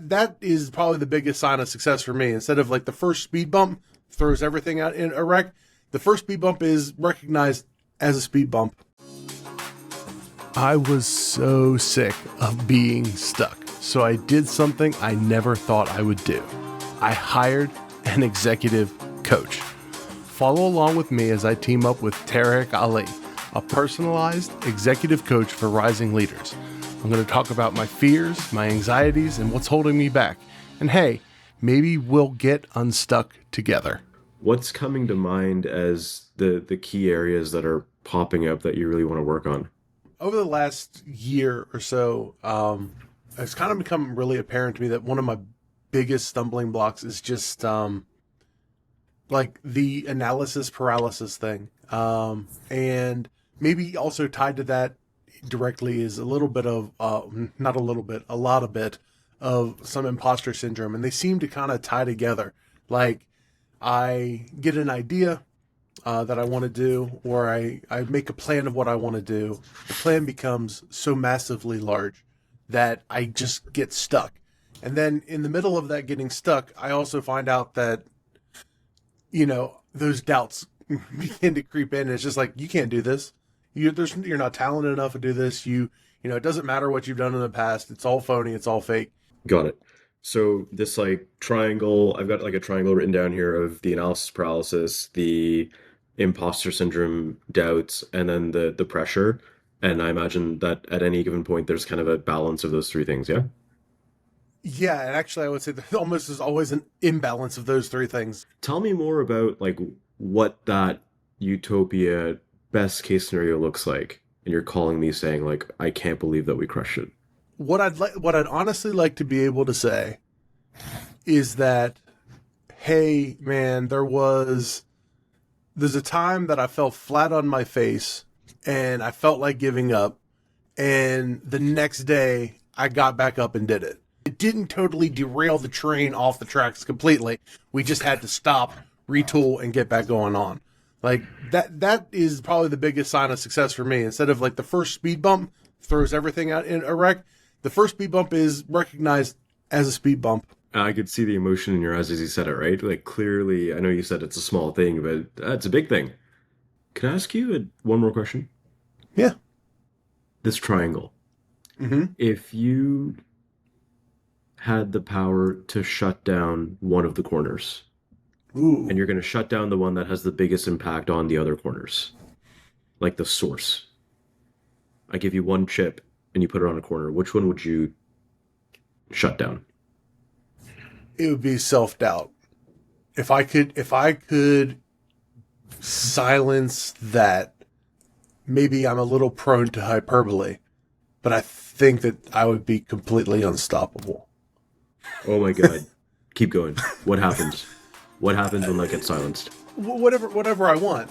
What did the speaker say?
that is probably the biggest sign of success for me. Instead of like the first speed bump throws everything out in a wreck, the first speed bump is recognized as a speed bump. I was so sick of being stuck, so I did something I never thought I would do. I hired an executive coach. Follow along with me as I team up with Tarik Ali, a personalized executive coach for rising leaders. I'm going to talk about my fears, my anxieties, and what's holding me back. And hey, maybe we'll get unstuck together. What's coming to mind as the key areas that are popping up that you really want to work on? Over the last year or so, it's kind of become really apparent to me that one of my biggest stumbling blocks is just like the analysis paralysis thing. And maybe also tied to that directly is a little bit of, not a little bit, a lot of bit of some imposter syndrome. And they seem to kind of tie together. Like I get an idea that I want to do, or I make a plan of what I want to do. The plan becomes so massively large that I just get stuck. And then in the middle of that getting stuck, I also find out that, those doubts begin to creep in. It's just like, you can't do this. You're not talented enough to do this. It doesn't matter what you've done in the past. It's all phony. It's all fake. Got it. So this triangle, I've got a triangle written down here of the analysis paralysis, the imposter syndrome doubts, and then the pressure. And I imagine that at any given point, there's kind of a balance of those three things. Yeah. Yeah. And actually I would say that almost is always an imbalance of those three things. Tell me more about what that utopia best case scenario looks like. And you're calling me saying I can't believe that we crushed it. What I'd honestly like to be able to say is that, hey man, there's a time that I fell flat on my face and I felt like giving up, and the next day I got back up and did it. It didn't totally derail the train off the tracks completely. We just had to stop, retool, and get back going on. Like that is probably the biggest sign of success for me. Instead of like the first speed bump throws everything out in a wreck, the first speed bump is recognized as a speed bump. I could see the emotion in your eyes as you said it, right? Clearly, I know you said it's a small thing, but it's a big thing. Can I ask you one more question? Yeah. This triangle. Mm-hmm. If you had the power to shut down one of the corners, Ooh. and you're going to shut down the one that has the biggest impact on the other corners, like the source. I give you one chip and you put it on a corner. Which one would you shut down? It would be self-doubt. If I could silence that, maybe I'm a little prone to hyperbole, but I think that I would be completely unstoppable. Oh my God. Keep going. What happens? What happens when that gets silenced? Whatever I want.